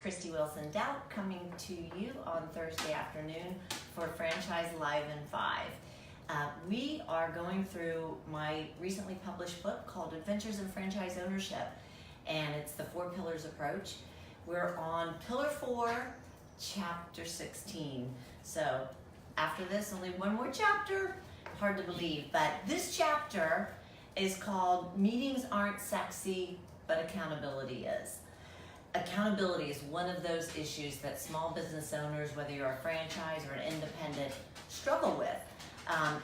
Christy Wilson Doubt coming to you on Thursday afternoon for Franchise Live in 5. We are going through my recently published book called Adventures in Franchise Ownership, and it's the 4 Pillars approach. We're on Pillar 4, Chapter 16. So after this, only one more chapter. Hard to believe, but this chapter is called Meetings Aren't Sexy, but Accountability Is. Accountability is one of those issues that small business owners, whether you're a franchise or an independent, struggle with.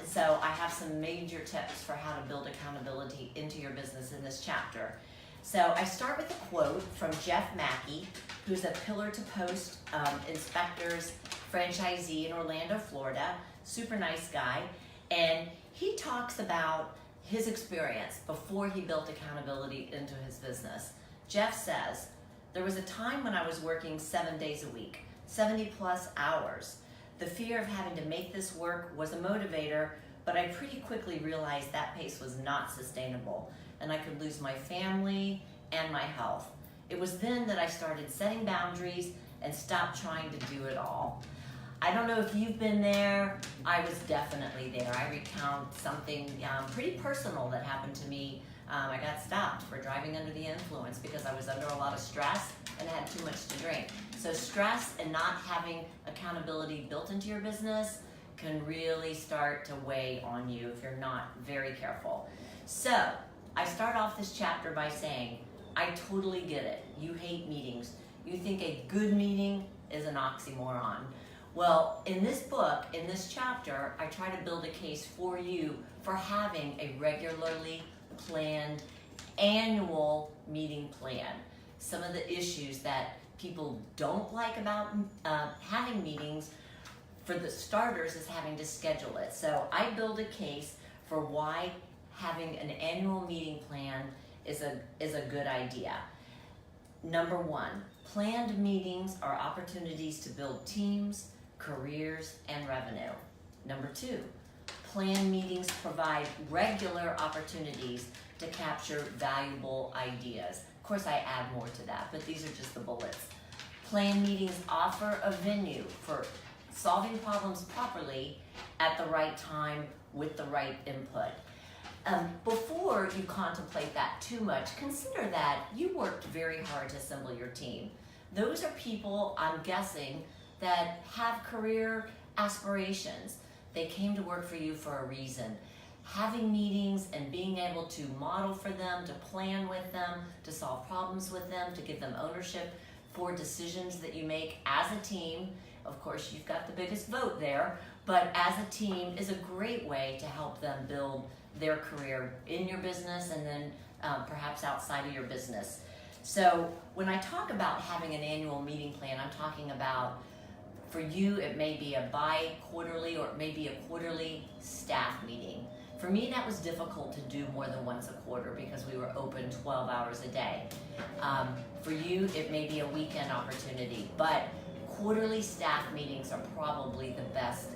So I have some major tips for how to build accountability into your business in this chapter. So I start with a quote from Jeff Mackey, who's a Pillar to Post inspectors franchisee in Orlando, Florida. Super nice guy. And he talks about his experience before he built accountability into his business. Jeff says, "There was a time when I was working 7 days a week, 70 plus hours. The fear of having to make this work was a motivator, but I pretty quickly realized that pace was not sustainable, and I could lose my family and my health. It was then that I started setting boundaries and stopped trying to do it all." I don't know if you've been there. I was definitely there. I recount something pretty personal that happened to me. I got stopped for driving under the influence because I was under a lot of stress and had too much to drink. So stress and not having accountability built into your business can really start to weigh on you if you're not very careful. So I start off this chapter by saying, I totally get it. You hate meetings. You think a good meeting is an oxymoron. Well, in this book, in this chapter, I try to build a case for you for having a regularly planned annual meeting plan. Some of the issues that people don't like about having meetings, for the starters, is having to schedule it. So I build a case for why having an annual meeting plan is a good idea. Number 1, planned meetings are opportunities to build teams, careers, and revenue. Number 2, planned meetings provide regular opportunities to capture valuable ideas. Of course, I add more to that, but these are just the bullets. Planned meetings offer a venue for solving problems properly at the right time with the right input. Before you contemplate that too much, consider that you worked very hard to assemble your team. Those are people, I'm guessing, that have career aspirations. They came to work for you for a reason. Having meetings and being able to model for them, to plan with them, to solve problems with them, to give them ownership for decisions that you make as a team. Of course, you've got the biggest vote there, but as a team is a great way to help them build their career in your business and then perhaps outside of your business. So when I talk about having an annual meeting plan, I'm talking about, for you, it may be a bi-quarterly or it may be a quarterly staff meeting. For me, that was difficult to do more than once a quarter because we were open 12 hours a day. For you, it may be a weekend opportunity, but quarterly staff meetings are probably the best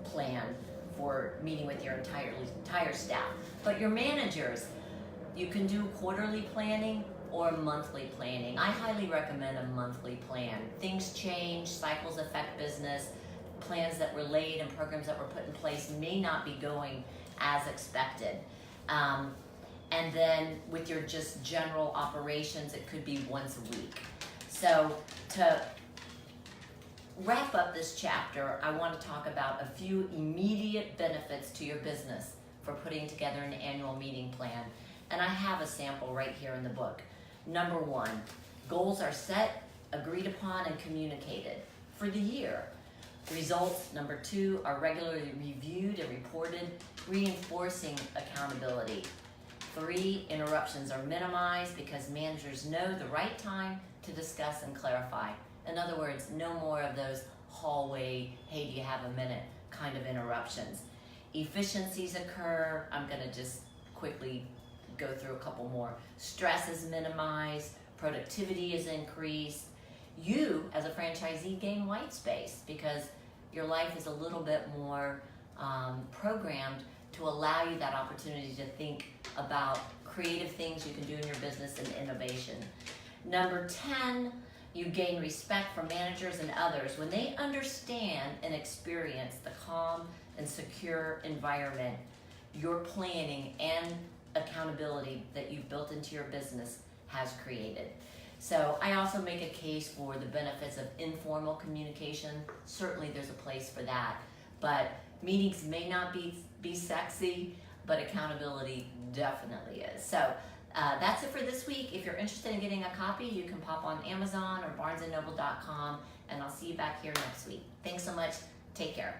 plan for meeting with your entire staff. But your managers, you can do quarterly planning or monthly planning. I highly recommend a monthly plan. Things change, cycles affect business, plans that were laid and programs that were put in place may not be going as expected. And then with your just general operations, it could be once a week. So to wrap up this chapter, I want to talk about a few immediate benefits to your business for putting together an annual meeting plan. And I have a sample right here in the book. Number 1, goals are set, agreed upon, and communicated for the year. Results, number 2, are regularly reviewed and reported, reinforcing accountability. 3, interruptions are minimized because managers know the right time to discuss and clarify. In other words, no more of those hallway, hey, do you have a minute kind of interruptions. Efficiencies occur. I'm going to just quickly go through a couple more. Stress is minimized, productivity is increased. You, as a franchisee, gain white space because your life is a little bit more programmed to allow you that opportunity to think about creative things you can do in your business and innovation. Number 10, You gain respect from managers and others when they understand and experience the calm and secure environment your planning and accountability that you've built into your business has created. So I also make a case for the benefits of informal communication. Certainly there's a place for that, but meetings may not be sexy, but accountability definitely is. So that's it for this week. If you're interested in getting a copy, you can pop on Amazon or barnesandnoble.com, and I'll see you back here next week. Thanks so much. Take care.